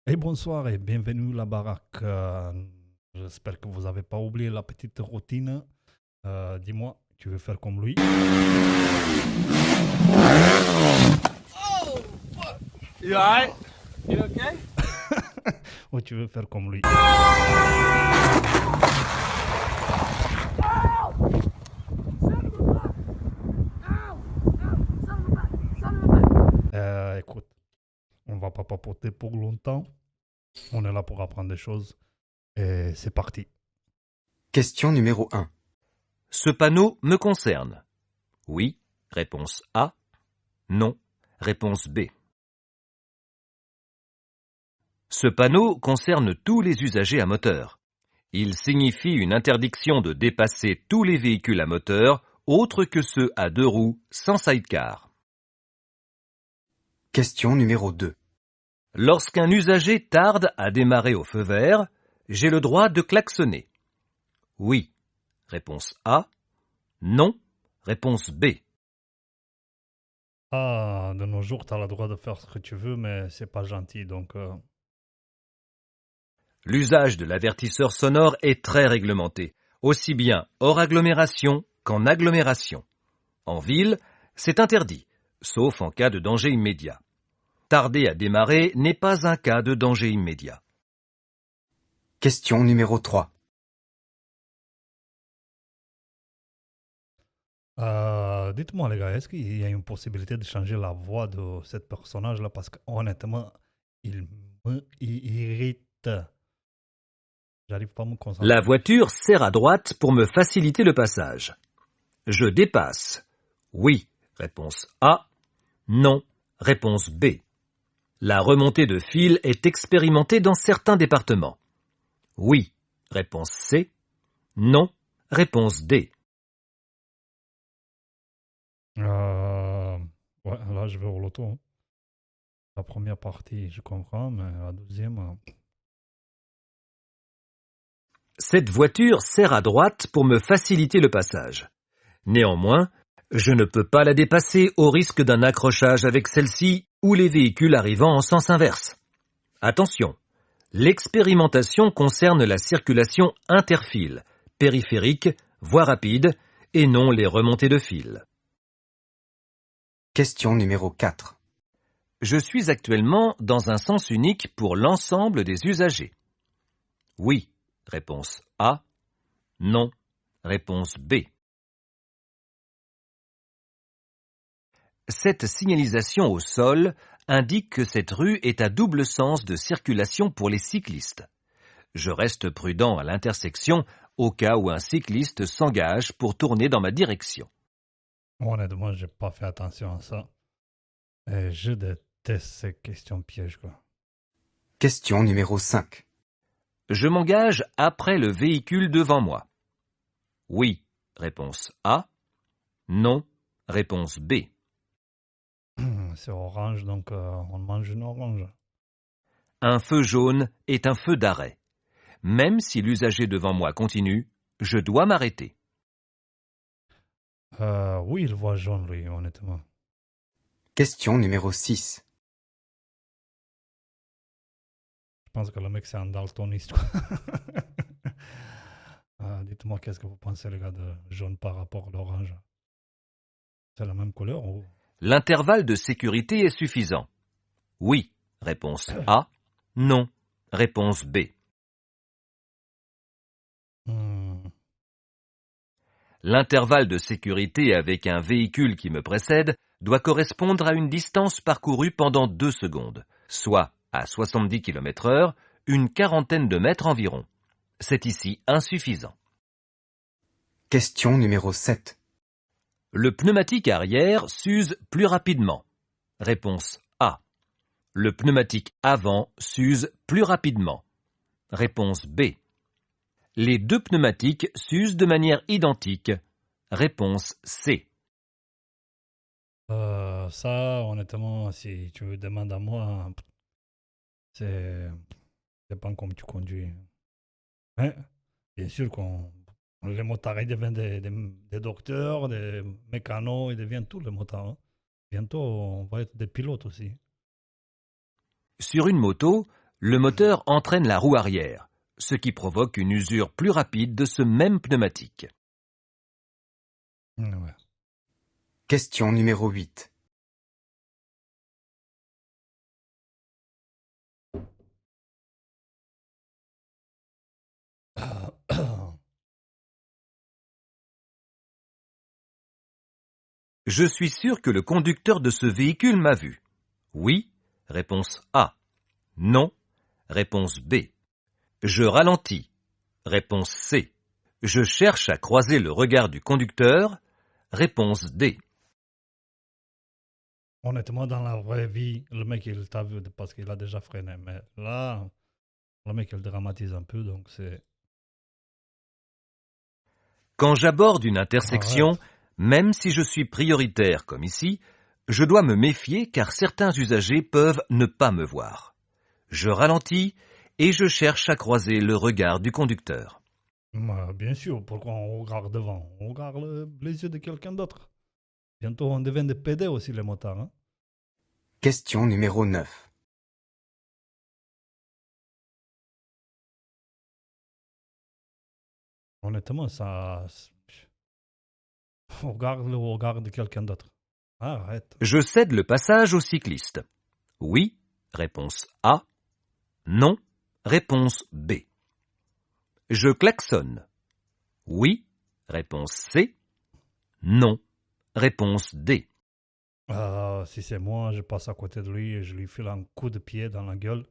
Et bonsoir et bienvenue à la baraque. J'espère que vous n'avez pas oublié la petite routine. Dis-moi, tu veux faire comme lui You alright? You okay? ou tu veux faire comme lui? Écoute, on va pas papoter pour longtemps. On est là pour apprendre des choses. Et c'est parti. Question numéro 1. Ce panneau me concerne. Oui, réponse A. Non, réponse B. Ce panneau concerne tous les usagers à moteur. Il signifie une interdiction de dépasser tous les véhicules à moteur autres que ceux à deux roues sans sidecar. Question numéro 2. Lorsqu'un usager tarde à démarrer au feu vert, j'ai le droit de klaxonner. Oui, réponse A. Non, réponse B. Ah, de nos jours, tu as le droit de faire ce que tu veux, mais c'est pas gentil. Donc, L'usage de l'avertisseur sonore est très réglementé, aussi bien hors agglomération qu'en agglomération. En ville, c'est interdit, sauf en cas de danger immédiat. Tarder à démarrer n'est pas un cas de danger immédiat. Question numéro 3. Dites-moi les gars, est-ce qu'il y a une possibilité de changer la voix de ce personnage-là? Parce que honnêtement, il me irrite. J'arrive pas à me La concentrer. voiture serre à droite pour me faciliter le passage. Je dépasse. Oui, réponse A. Non, réponse B. La remontée de fil est expérimentée dans certains départements. Oui, réponse C. Non, réponse D. Ouais, là je vais au loto, hein. La première partie, je comprends, mais la deuxième. Cette voiture serre à droite pour me faciliter le passage. Néanmoins, je ne peux pas la dépasser au risque d'un accrochage avec celle-ci ou les véhicules arrivant en sens inverse. Attention, l'expérimentation concerne la circulation interfile, périphérique, voie rapide, et non les remontées de fil. Question numéro 4. Je suis actuellement dans un sens unique pour l'ensemble des usagers. Oui, réponse A. Non, réponse B. Cette signalisation au sol indique que cette rue est à double sens de circulation pour les cyclistes. Je reste prudent à l'intersection au cas où un cycliste s'engage pour tourner dans ma direction. Honnêtement, j'ai pas fait attention à ça. Et je déteste ces questions pièges, quoi. Question numéro 5. Je m'engage après le véhicule devant moi. Oui, réponse A. Non, réponse B. C'est orange, donc on mange une orange. Un feu jaune est un feu d'arrêt. Même si l'usager devant moi continue, je dois m'arrêter. Oui, il voit jaune, lui, honnêtement. Question numéro 6. Je pense que le mec, c'est un daltoniste, quoi. Dites-moi, qu'est-ce que vous pensez, les gars, de jaune par rapport à l'orange? C'est la même couleur ou... L'intervalle de sécurité est suffisant. Oui, réponse A. Non, réponse B. Hmm. L'intervalle de sécurité avec un véhicule qui me précède doit correspondre à une distance parcourue pendant 2 secondes, soit à 70 km/h, une quarantaine de mètres environ. C'est ici insuffisant. Question numéro 7. Le pneumatique arrière s'use plus rapidement. Réponse A. Le pneumatique avant s'use plus rapidement. Réponse B. Les deux pneumatiques s'usent de manière identique. Réponse C. Ça, honnêtement, si tu me demandes à moi, c'est dépend comme tu conduis. Hein? Bien sûr qu'on les motards ils deviennent des docteurs, des mécanos, ils deviennent tous les motards, hein. Bientôt, on va être des pilotes aussi. Sur une moto, le moteur entraîne la roue arrière, ce qui provoque une usure plus rapide de ce même pneumatique. Ouais. Question numéro 8. Je suis sûr que le conducteur de ce véhicule m'a vu. Oui, réponse A. Non, réponse B. Je ralentis. Réponse C. Je cherche à croiser le regard du conducteur. Réponse D. Honnêtement, dans la vraie vie, le mec, il t'a vu parce qu'il a déjà freiné. Mais là, le mec, il dramatise un peu, donc c'est... Quand j'aborde une intersection, Arrête. même si je suis prioritaire comme ici, je dois me méfier car certains usagers peuvent ne pas me voir. Je ralentis et je cherche à croiser le regard du conducteur. Bien sûr, pourquoi on regarde devant? On regarde les yeux de quelqu'un d'autre. Bientôt, on devient des PD aussi, les motards. Hein? Question numéro 9. Honnêtement, ça... On regarde le regard de quelqu'un d'autre. Arrête. Je cède le passage au cycliste. Oui, réponse A. Non, réponse B. Je klaxonne. Oui, réponse C. Non, réponse D. Si c'est moi, je passe à côté de lui et je lui file un coup de pied dans la gueule.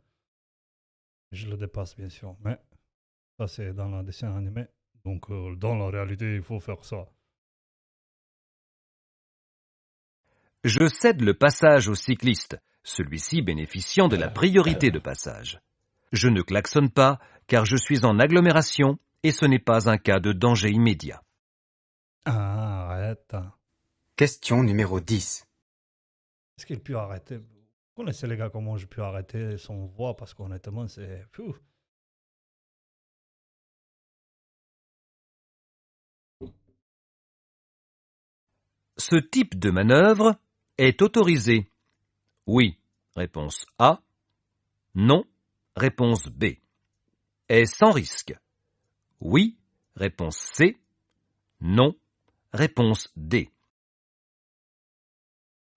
Je le dépasse, bien sûr. Mais ça, c'est dans le dessin animé. Donc, dans la réalité, il faut faire ça. Je cède le passage au cycliste, celui-ci bénéficiant de la priorité de passage. Je ne klaxonne pas car je suis en agglomération et ce n'est pas un cas de danger immédiat. Arrête. Question numéro 10. Est-ce qu'il peut arrêter? Vous connaissez les gars comment je peux arrêter son voix parce qu'honnêtement, c'est... Pfff. Ce type de manœuvre est autorisé. Oui, réponse A. Non, réponse B. Est sans risque. Oui, réponse C. Non, réponse D.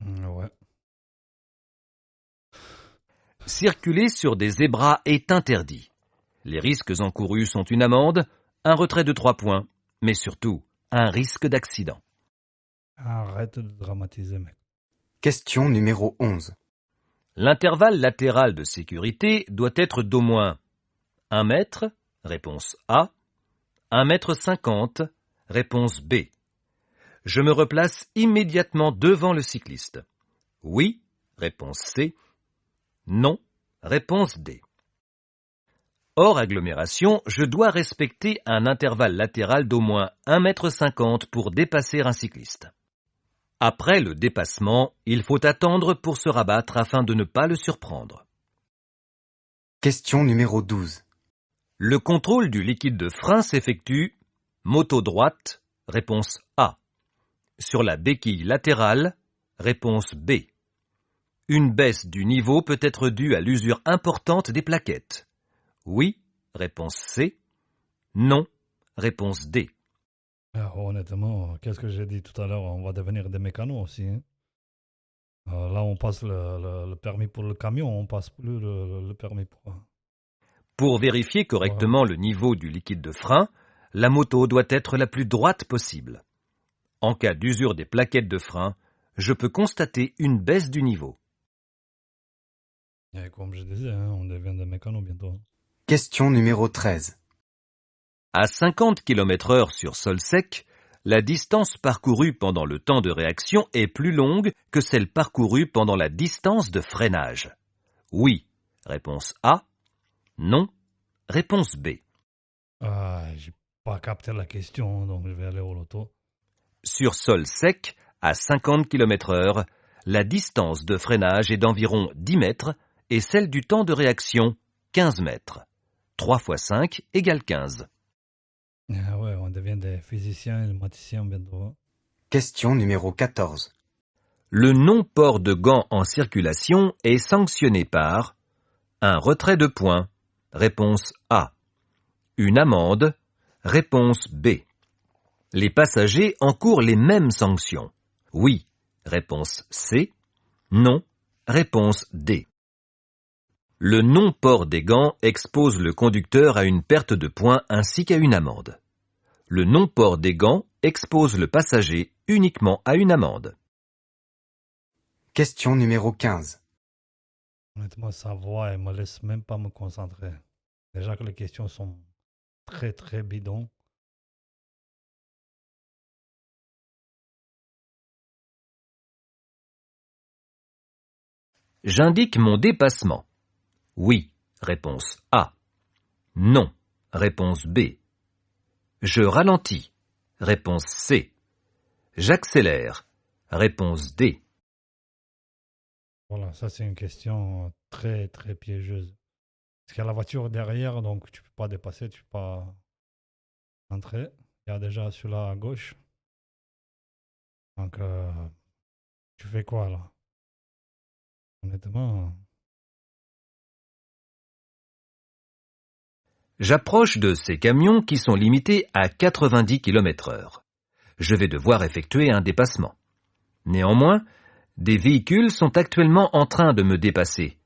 Ouais. Circuler sur des zébras est interdit. Les risques encourus sont une amende, un retrait de 3 points, mais surtout un risque d'accident. Arrête de dramatiser, mec. Question numéro 11. L'intervalle latéral de sécurité doit être d'au moins 1 mètre, réponse A, 1,50 m, réponse B. Je me replace immédiatement devant le cycliste. Oui, réponse C. Non, réponse D. Hors agglomération, je dois respecter un intervalle latéral d'au moins 1,50 m pour dépasser un cycliste. Après le dépassement, il faut attendre pour se rabattre afin de ne pas le surprendre. Question numéro 12. Le contrôle du liquide de frein s'effectue moto droite, réponse A. Sur la béquille latérale, réponse B. Une baisse du niveau peut être due à l'usure importante des plaquettes. Oui, réponse C. Non, réponse D. Honnêtement, qu'est-ce que j'ai dit tout à l'heure? On va devenir des mécanos aussi. Hein? Là, on passe le permis pour le camion, on passe plus le permis pour... Pour vérifier correctement le niveau du liquide de frein, la moto doit être la plus droite possible. En cas d'usure des plaquettes de frein, je peux constater une baisse du niveau. Et comme je disais, hein, on devient des mécanos bientôt. Question numéro 13. À 50 km/h sur sol sec, la distance parcourue pendant le temps de réaction est plus longue que celle parcourue pendant la distance de freinage. Oui, réponse A. Non, réponse B. J'ai pas capté la question, donc je vais aller au loto. Sur sol sec, à 50 km/h, la distance de freinage est d'environ 10 mètres et celle du temps de réaction 15 mètres. 3 × 5 = 15. Ouais, on devient des physiciens et des mathématiciens bientôt. Question numéro 14. Le non-port de gants en circulation est sanctionné par Un retrait de points. Réponse A. Une amende. Réponse B. Les passagers encourent les mêmes sanctions. Oui. Réponse C. Non. Réponse D. Le non-port des gants expose le conducteur à une perte de points ainsi qu'à une amende. Le non-port des gants expose le passager uniquement à une amende. Question numéro 15. Honnêtement, sa voix, elle me laisse même pas me concentrer. Déjà que les questions sont très très bidons. J'indique mon dépassement. Oui. Réponse A. Non. Réponse B. Je ralentis. Réponse C. J'accélère. Réponse D. Voilà, ça c'est une question très très piégeuse. Parce qu'il y a la voiture derrière, donc tu peux pas dépasser, tu peux pas entrer. Il y a déjà celui-là à gauche. Donc tu fais quoi là? Honnêtement, J'approche de ces camions qui sont limités à 90 km/h. Je vais devoir effectuer un dépassement. Néanmoins, des véhicules sont actuellement en train de me dépasser.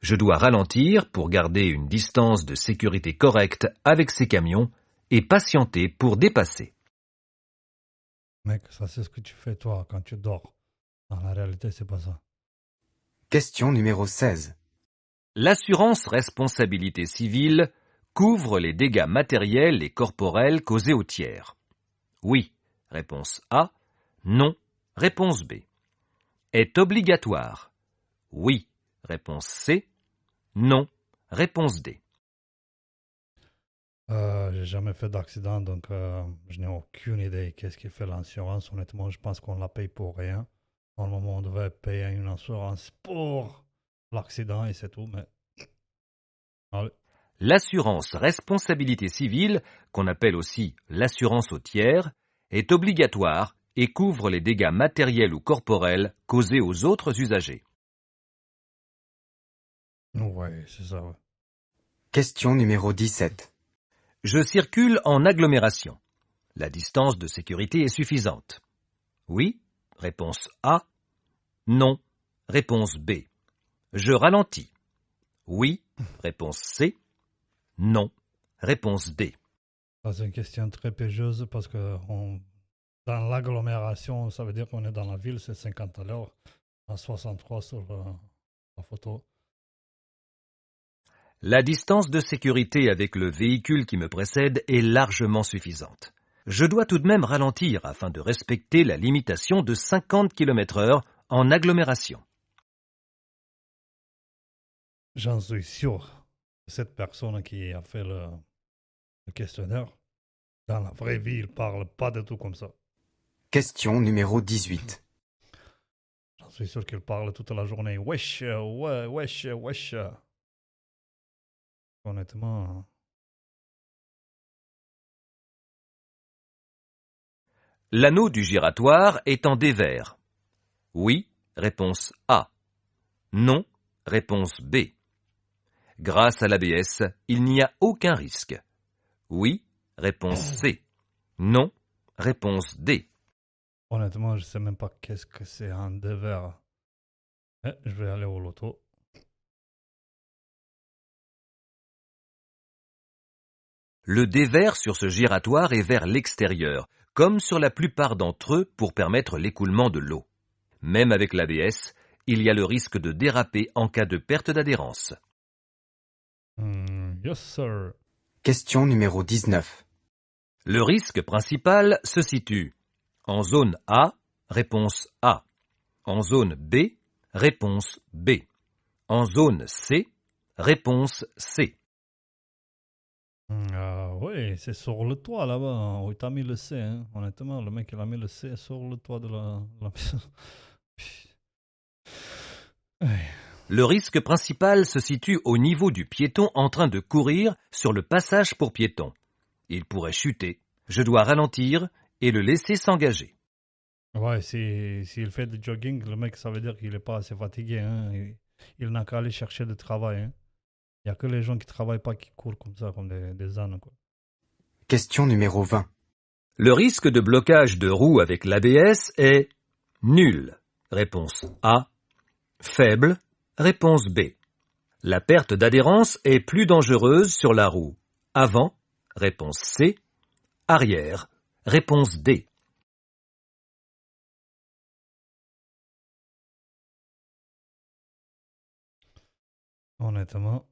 Je dois ralentir pour garder une distance de sécurité correcte avec ces camions et patienter pour dépasser. mec, ça c'est ce que tu fais toi quand tu dors. Dans la réalité, c'est pas ça. Question numéro 16. L'assurance responsabilité civile couvre les dégâts matériels et corporels causés aux tiers. Oui. Réponse A. Non. Réponse B. Est obligatoire. Oui. Réponse C. Non. Réponse D. J'ai jamais fait d'accident, donc je n'ai aucune idée qu'est-ce qui fait l'assurance. Honnêtement, je pense qu'on la paye pour rien. Normalement, on devrait payer une assurance pour l'accident et c'est tout, mais... Allez. L'assurance responsabilité civile, qu'on appelle aussi l'assurance aux tiers, est obligatoire et couvre les dégâts matériels ou corporels causés aux autres usagers. Ouais, c'est ça, ouais. Question numéro 17. Je circule en agglomération. La distance de sécurité est suffisante. Oui. Réponse A. Non. Réponse B. Je ralentis. Oui. Réponse C. Non. Réponse D. Ça, c'est une question très piégeuse parce que dans l'agglomération, ça veut dire qu'on est dans la ville, c'est 50 à l'heure, à 63 sur la photo. La distance de sécurité avec le véhicule qui me précède est largement suffisante. Je dois tout de même ralentir afin de respecter la limitation de 50 km/h en agglomération. J'en suis sûr que cette personne qui a fait le questionnaire, dans la vraie vie, il parle pas du tout comme ça. Question numéro 18. J'en suis sûr qu'il parle toute la journée. Wesh, ouais, wesh, wesh. Honnêtement, L'anneau du giratoire est en dévers. Oui. Réponse A. Non. Réponse B. Grâce à l'ABS, il n'y a aucun risque. Oui. Réponse C. Non. Réponse D. honnêtement, je sais même pas qu'est-ce que c'est un dévers. Je vais aller au loto. Le dévers sur ce giratoire est vers l'extérieur, comme sur la plupart d'entre eux pour permettre l'écoulement de l'eau. Même avec l'ABS, il y a le risque de déraper en cas de perte d'adhérence. Yes, sir. Question numéro 19. Le risque principal se situe en zone A, réponse A. En zone B, réponse B. En zone C, réponse C. Oui, c'est sur le toit là-bas, où tu as mis le C. Hein. Honnêtement, le mec il a mis le C sur le toit de la maison. Ouais. Le risque principal se situe au niveau du piéton en train de courir sur le passage pour piétons. Il pourrait chuter. Je dois ralentir et le laisser s'engager. Ouais, s'il fait du jogging, le mec, ça veut dire qu'il n'est pas assez fatigué. Hein. Il n'a qu'à aller chercher du travail. Hein. Il n'y a que les gens qui travaillent pas qui courent comme ça, comme des ânes, quoi. Question numéro 20. Le risque de blocage de roue avec l'ABS est nul. Réponse A. Faible. Réponse B. La perte d'adhérence est plus dangereuse sur la roue avant. Réponse C. Arrière. Réponse D. Honnêtement,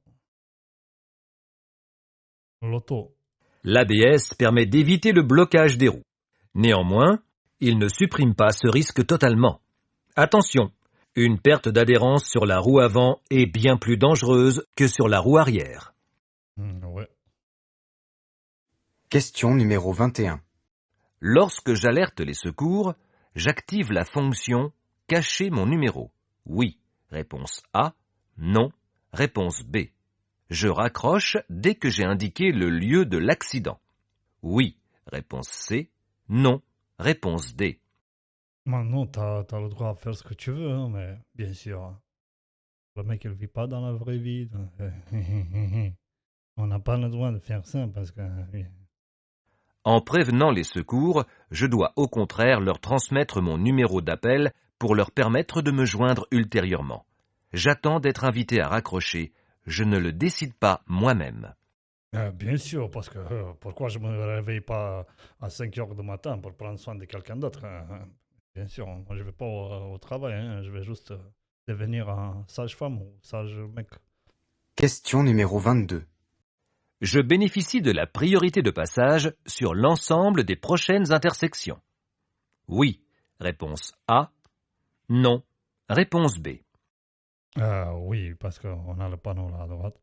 l'auto. L'ABS permet d'éviter le blocage des roues. Néanmoins, il ne supprime pas ce risque totalement. Attention, une perte d'adhérence sur la roue avant est bien plus dangereuse que sur la roue arrière. Ouais. Question numéro 21. Lorsque j'alerte les secours, j'active la fonction « Cacher mon numéro ». Oui, réponse A. Non, réponse B. Je raccroche dès que j'ai indiqué le lieu de l'accident. Oui, réponse C. Non, réponse D. Maintenant, t'as le droit à faire ce que tu veux, hein, mais bien sûr, le mec, il vit pas dans la vraie vie. Donc, on n'a pas le droit de faire ça parce que... En prévenant les secours, je dois au contraire leur transmettre mon numéro d'appel pour leur permettre de me joindre ultérieurement. J'attends d'être invité à raccrocher, je ne le décide pas moi-même. Bien sûr, parce que pourquoi je me réveille pas à 5 heures du matin pour prendre soin de quelqu'un d'autre, hein. Bien sûr, moi je vais pas au travail, hein, je vais juste devenir un sage-femme ou sage mec. Question numéro 22. Je bénéficie de la priorité de passage sur l'ensemble des prochaines intersections. Oui, réponse A. Non, réponse B. Oui, parce qu'on a le panneau là à droite.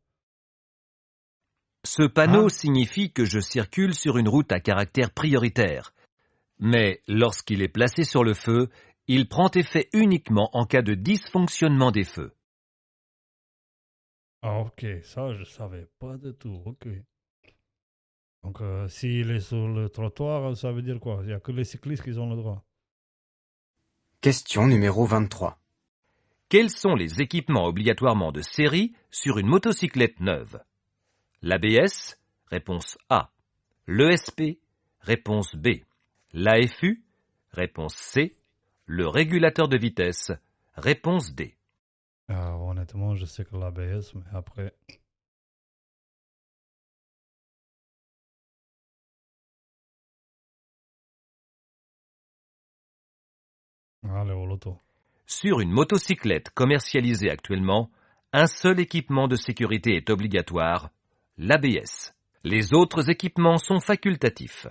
Ce panneau Ah. signifie que je circule sur une route à caractère prioritaire. Mais lorsqu'il est placé sur le feu, il prend effet uniquement en cas de dysfonctionnement des feux. Ah ok, ça je savais pas du tout, ok. Donc s'il est sur le trottoir, ça veut dire quoi? Il n'y a que les cyclistes qui ont le droit. Question numéro 23. Quels sont les équipements obligatoirement de série sur une motocyclette neuve? L'ABS, réponse A. L'ESP, réponse B. L'AFU, réponse C. Le régulateur de vitesse, réponse D. Honnêtement, je sais que l'ABS, mais après... Allez, au loto. Sur une motocyclette commercialisée actuellement, un seul équipement de sécurité est obligatoire, l'ABS. Les autres équipements sont facultatifs.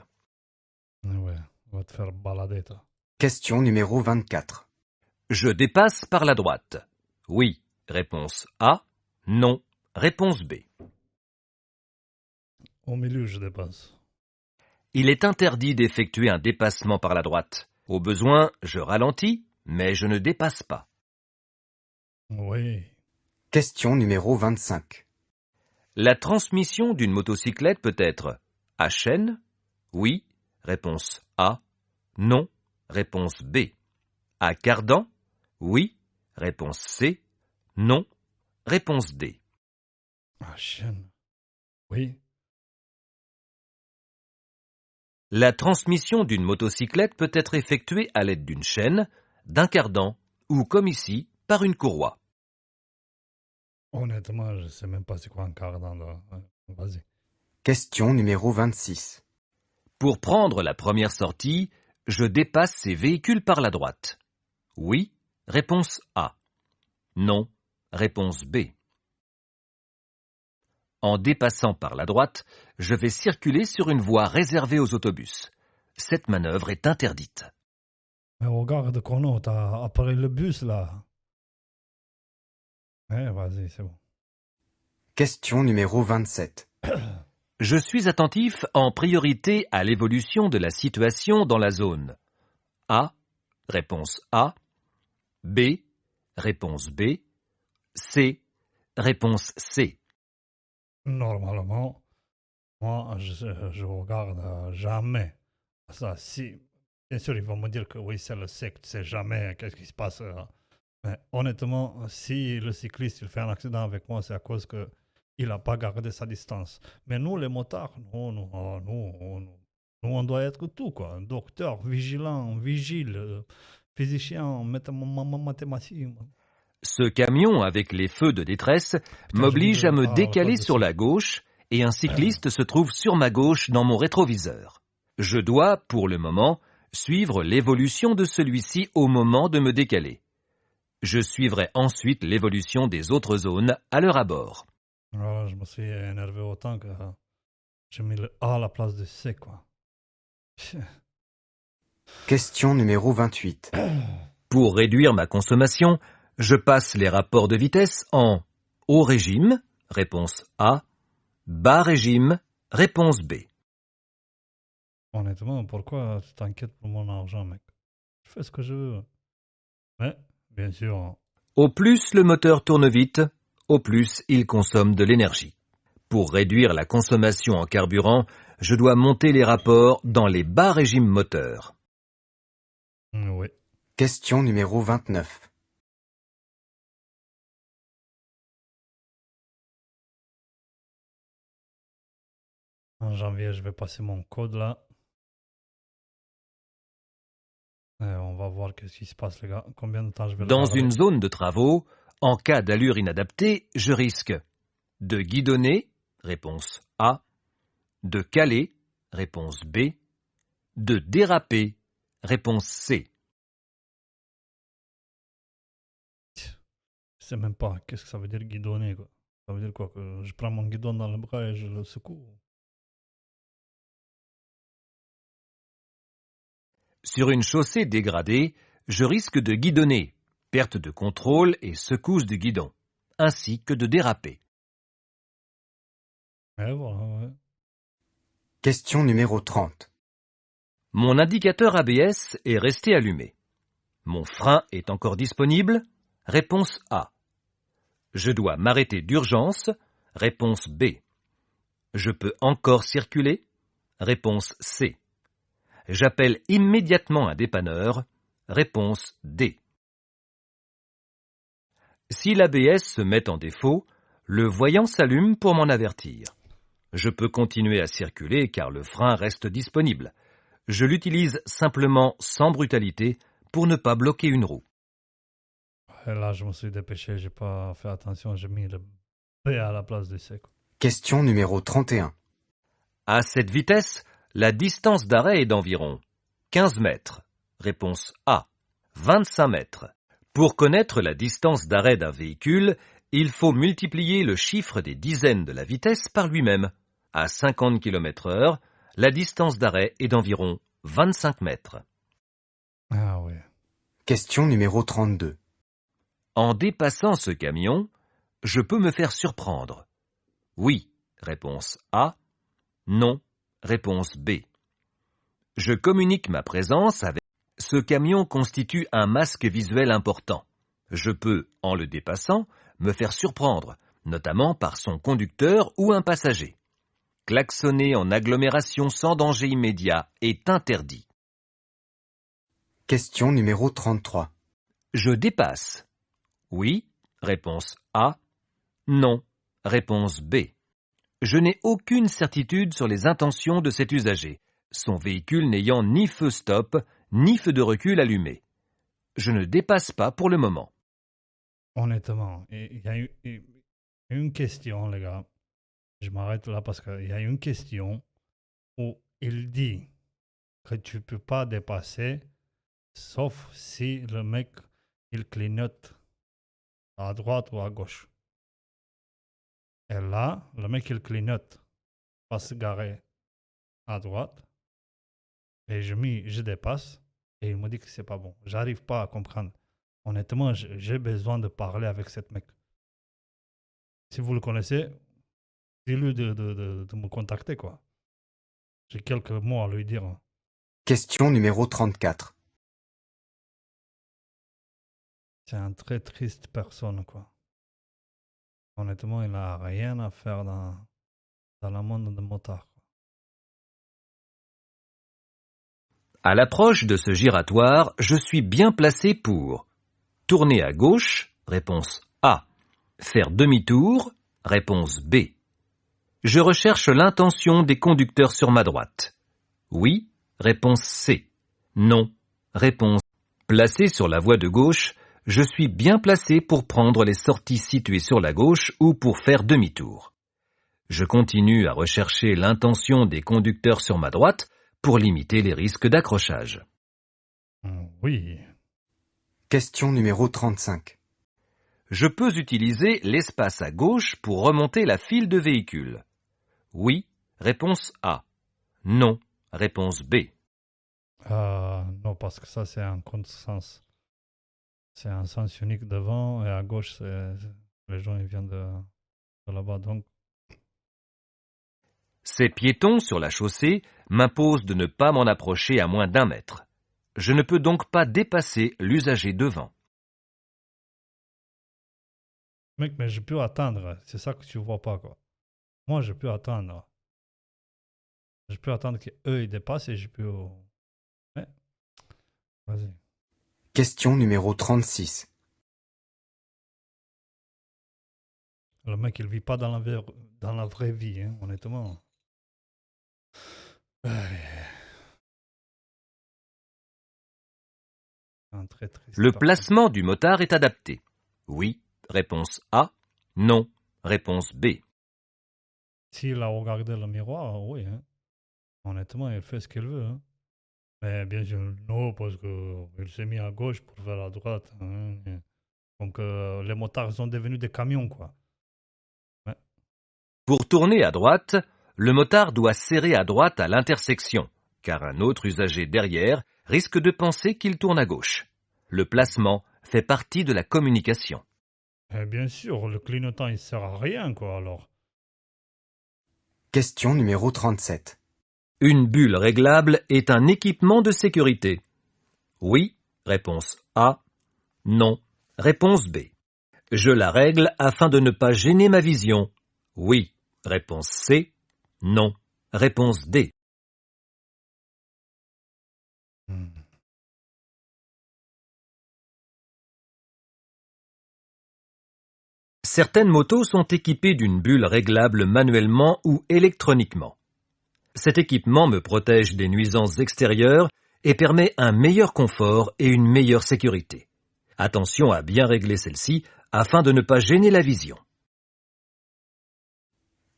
Ouais, on va te faire balader, toi. Question numéro 24. Je dépasse par la droite. Oui, réponse A. Non, réponse B. Au milieu, je dépasse. Il est interdit d'effectuer un dépassement par la droite. Au besoin, je ralentis, mais je ne dépasse pas. Oui. Question numéro 25. La transmission d'une motocyclette peut être à chaîne. Oui, réponse A. Non, réponse B. À cardan. Oui, réponse C. Non, réponse D. Ah, chaîne. Oui. La transmission d'une motocyclette peut être effectuée à l'aide d'une chaîne, d'un cardan ou, comme ici, par une courroie. Honnêtement, je sais même pas c'est quoi un cardan, là. Vas-y. Question numéro 26. Pour prendre la première sortie, je dépasse ces véhicules par la droite. Oui, réponse A. Non, réponse B. En dépassant par la droite, je vais circuler sur une voie réservée aux autobus. Cette manœuvre est interdite. Mais regarde, chrono, t'as après le bus, là. Vas-y, c'est bon. Question numéro 27. Je suis attentif en priorité à l'évolution de la situation dans la zone. A, réponse A. B, réponse B. C, réponse C. Normalement, moi, je regarde jamais ça. Si, bien sûr, ils vont me dire que oui, c'est le secte, c'est jamais, qu'est-ce qui se passe. Mais honnêtement, si le cycliste il fait un accident avec moi, c'est à cause que il n'a pas gardé sa distance. Mais nous, les motards, on doit être tout, quoi. Docteur, vigilant, vigile, physicien, mathématicien. Ce camion avec les feux de détresse m'oblige à me décaler sur la gauche et un cycliste se trouve sur ma gauche dans mon rétroviseur. Je dois, pour le moment, suivre l'évolution de celui-ci au moment de me décaler. Je suivrai ensuite l'évolution des autres zones à leur abord. Alors, je me suis énervé autant que j'ai mis le A à la place de C, quoi. Question numéro 28. Pour réduire ma consommation, je passe les rapports de vitesse en haut régime, réponse A, bas régime, réponse B. Honnêtement, pourquoi tu t'inquiètes pour mon argent, mec? Je fais ce que je veux. Mais, bien sûr, Au plus le moteur tourne vite, au plus il consomme de l'énergie. Pour réduire la consommation en carburant, je dois monter les rapports dans les bas régimes moteurs. oui. Question numéro 29. En janvier, je vais passer mon code là. Et on va voir qu'est-ce qui se passe, les gars. Combien de temps je vais le Dans garder. une zone de travaux, en cas d'allure inadaptée, je risque de guidonner, réponse A, de caler, réponse B, de déraper, réponse C. Je sais même pas qu'est-ce que ça veut dire guidonner, quoi. Ça veut dire quoi? Que je prends mon guidon dans le bras et je le secoue. Sur une chaussée dégradée, je risque de guidonner, perte de contrôle et secousse du guidon, ainsi que de déraper. Et voilà, ouais. Question numéro 30. Mon indicateur ABS est resté allumé. Mon frein est encore disponible? Réponse A. Je dois m'arrêter d'urgence? Réponse B. Je peux encore circuler? Réponse C. J'appelle immédiatement un dépanneur? Réponse D. Si l'ABS se met en défaut, le voyant s'allume pour m'en avertir. Je peux continuer à circuler car le frein reste disponible. Je l'utilise simplement sans brutalité pour ne pas bloquer une roue. Et là, je me suis dépêché, j'ai pas fait attention, j'ai mis le B à la place du C, quoi. Question numéro 31. À cette vitesse, la distance d'arrêt est d'environ 15 mètres. Réponse A. 25 mètres. Pour connaître la distance d'arrêt d'un véhicule, il faut multiplier le chiffre des dizaines de la vitesse par lui-même. À 50 km/h, la distance d'arrêt est d'environ 25 mètres. Ah ouais. Question numéro 32. En dépassant ce camion, je peux me faire surprendre. Oui, réponse A. Non, réponse B. Je communique ma présence avec... Ce camion constitue un masque visuel important. Je peux, en le dépassant, me faire surprendre, notamment par son conducteur ou un passager. Klaxonner en agglomération sans danger immédiat est interdit. Question numéro 33. Je dépasse. Oui, réponse A. Non, réponse B. Je n'ai aucune certitude sur les intentions de cet usager, son véhicule n'ayant ni feu stop, ni feu de recul allumé. Je ne dépasse pas pour le moment. Honnêtement, il y a une question, les gars. Je m'arrête là parce qu'il y a une question où il dit que tu peux pas dépasser, sauf si le mec, il clignote à droite ou à gauche. Et là, le mec, il clignote, va se garer à droite, et je dépasse, et il me dit que c'est pas bon. J'arrive pas à comprendre. Honnêtement, j'ai besoin de parler avec cette mec. Si vous le connaissez, dis-lui de me contacter, quoi. J'ai quelques mots à lui dire. Question numéro 34. C'est un très triste personne, quoi. Honnêtement, il n'a rien à faire dans le monde de motard. À l'approche de ce giratoire, je suis bien placé pour tourner à gauche, réponse A. Faire demi-tour, Réponse B. Je recherche l'intention des conducteurs sur ma droite. Oui. Réponse C. Non. Réponse. Placé sur la voie de gauche, je suis bien placé pour prendre les sorties situées sur la gauche ou pour faire demi-tour. Je continue à rechercher l'intention des conducteurs sur ma droite pour limiter les risques d'accrochage. Oui. Question numéro 35. Je peux utiliser l'espace à gauche pour remonter la file de véhicules. Oui. Réponse A. Non. Réponse B. Non, parce que ça, c'est un contresens. C'est un sens unique devant et à gauche, les gens ils viennent de là-bas. Donc, Ces piétons sur la chaussée m'imposent de ne pas m'en approcher à moins d'1 mètre. Je ne peux donc pas dépasser l'usager devant. mec, mais je peux attendre. C'est ça que tu vois pas, quoi. Moi, je peux attendre. Je peux attendre qu'eux, ils dépassent et je peux... Ouais. Vas-y. Question numéro 36. Le mec, il vit pas dans la vraie vie, hein, honnêtement. Un très triste Le personne. placement du motard est adapté. Oui. Réponse A. Non. Réponse B. S'il a regardé le miroir, oui. Hein. Honnêtement, il fait ce qu'il veut. Hein. Mais bien sûr, non, parce qu'il s'est mis à gauche pour faire à droite. Hein. Donc, les motards sont devenus des camions, quoi. Ouais. Pour tourner à droite, le motard doit serrer à droite à l'intersection, car un autre usager derrière risque de penser qu'il tourne à gauche. Le placement fait partie de la communication. Et bien sûr, le clignotant, il sert à rien, quoi, alors. Question numéro 37. Une bulle réglable est un équipement de sécurité. Oui. Réponse A. Non. Réponse B. Je la règle afin de ne pas gêner ma vision. Oui. Réponse C. Non. Réponse D. Certaines motos sont équipées d'une bulle réglable manuellement ou électroniquement. Cet équipement me protège des nuisances extérieures et permet un meilleur confort et une meilleure sécurité. Attention à bien régler celle-ci afin de ne pas gêner la vision.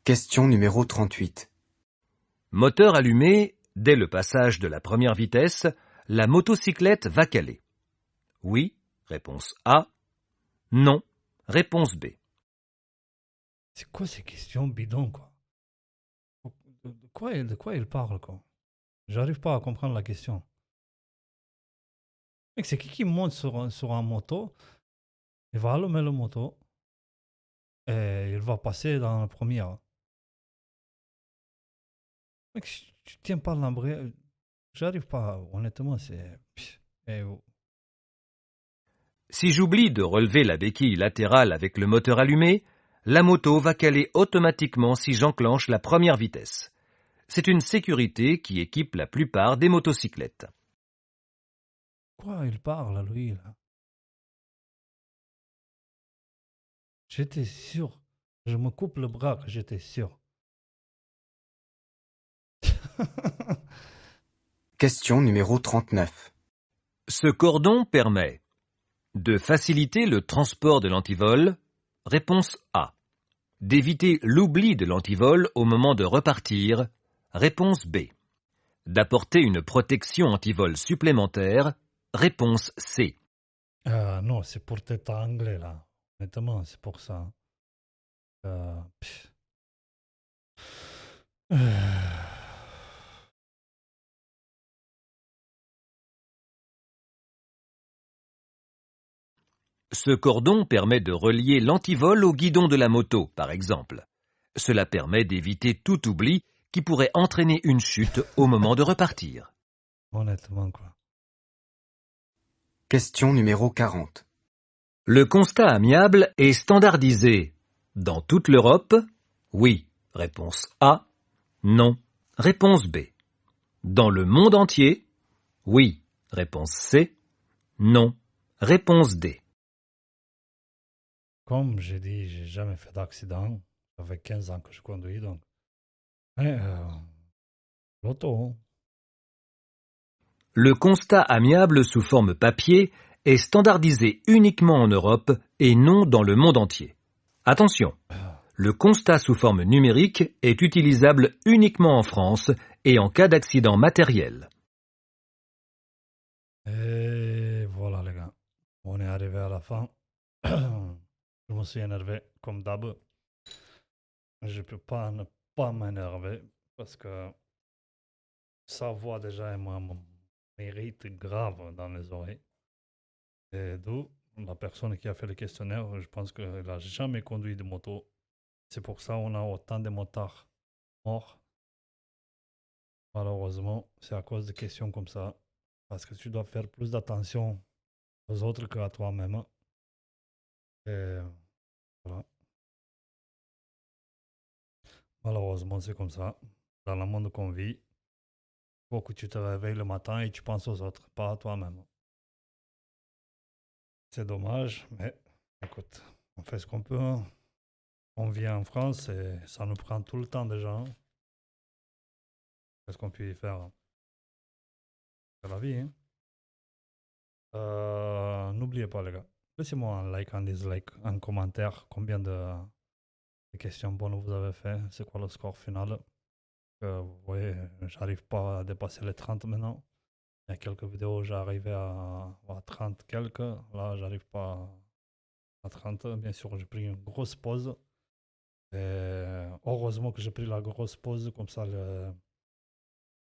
Question numéro 38. Moteur allumé, dès le passage de la première vitesse, la motocyclette va caler. Oui. Réponse A. Non. Réponse B. C'est quoi ces questions bidons, quoi? De quoi il parle, quoi? J'arrive pas à comprendre la question. Mec, c'est qui monte sur un moto, il va allumer le moto et il va passer dans la première. Mec, si tu tiens pas l'embrayage, j'arrive pas, honnêtement, c'est... Si j'oublie de relever la béquille latérale avec le moteur allumé, la moto va caler automatiquement si j'enclenche la première vitesse. C'est une sécurité qui équipe la plupart des motocyclettes. Quoi il parle, lui, là? J'étais sûr. Je me coupe le bras que j'étais sûr. Question numéro 39. Ce cordon permet de faciliter le transport de l'antivol. Réponse A. D'éviter l'oubli de l'antivol au moment de repartir. Réponse B. D'apporter une protection antivol supplémentaire. Réponse C. Non, c'est pour tête anglais, là. Honnêtement, c'est pour ça. Pff. Ce cordon permet de relier l'antivol au guidon de la moto, par exemple. Cela permet d'éviter tout oubli qui pourrait entraîner une chute au moment de repartir. Honnêtement, quoi. Question numéro 40. Le constat amiable est standardisé dans toute l'Europe. Oui. Réponse A. Non. Réponse B. Dans le monde entier. Oui. Réponse C. Non. Réponse D. Comme j'ai dit, j'ai jamais fait d'accident. Ça fait 15 ans que je conduis, donc. Ouais, l'auto, hein. Le constat amiable sous forme papier est standardisé uniquement en Europe et non dans le monde entier. Attention, le constat sous forme numérique est utilisable uniquement en France et en cas d'accident matériel. Et voilà, les gars. On est arrivé à la fin. Je me suis énervé, comme d'hab. Je peux pas ne pas m'énerver parce que sa voix déjà m'irrite grave dans les oreilles. Et d'où la personne qui a fait le questionnaire, je pense qu'elle n'a jamais conduit de moto. C'est pour ça qu'on a autant de motards morts. Malheureusement, c'est à cause de questions comme ça. Parce que tu dois faire plus d'attention aux autres qu'à toi-même. Et voilà. Malheureusement, c'est comme ça. Dans le monde qu'on vit, il faut que tu te réveilles le matin et tu penses aux autres, pas à toi-même. C'est dommage, mais écoute, on fait ce qu'on peut, hein. On vit en France et ça nous prend tout le temps déjà, hein. Qu'est-ce qu'on peut y faire, hein? C'est la vie, hein. N'oubliez pas, les gars. Laissez-moi un like, un dislike, un commentaire. Combien de questions bonnes vous avez fait? C'est quoi le score final? Vous voyez, j'arrive pas à dépasser les 30 maintenant. Il y a quelques vidéos, j'arrivais à 30 quelques. Là, j'arrive pas à 30. Bien sûr, j'ai pris une grosse pause. Et heureusement que j'ai pris la grosse pause, comme ça les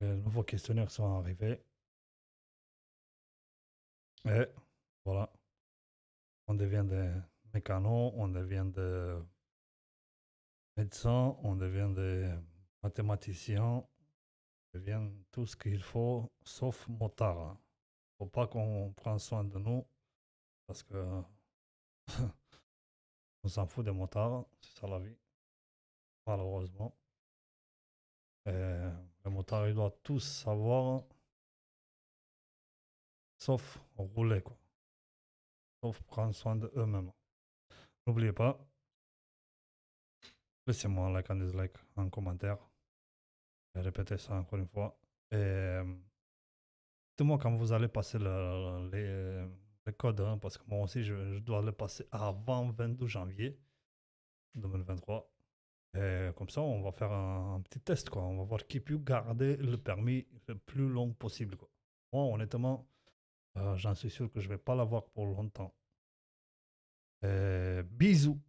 nouveaux questionnaires sont arrivés. Et voilà, on devient des mécanos, on devient des médecins, on devient des mathématiciens, on devient tout ce qu'il faut, sauf motard. Faut pas qu'on prenne soin de nous, parce que on s'en fout des motards, c'est ça la vie, malheureusement. Et les motards, ils doivent tous savoir, sauf rouler, quoi. Sauf prendre soin d'eux-mêmes. N'oubliez pas, laissez-moi un like, un dislike, un commentaire. Je vais répéter ça encore une fois. Et dites-moi quand vous allez passer les codes, hein, parce que moi aussi, je dois le passer avant 22 janvier 2023. Et comme ça, on va faire un petit test, quoi. On va voir qui peut garder le permis le plus long possible, quoi. Moi, honnêtement, j'en suis sûr que je vais pas l'avoir pour longtemps. Bisous.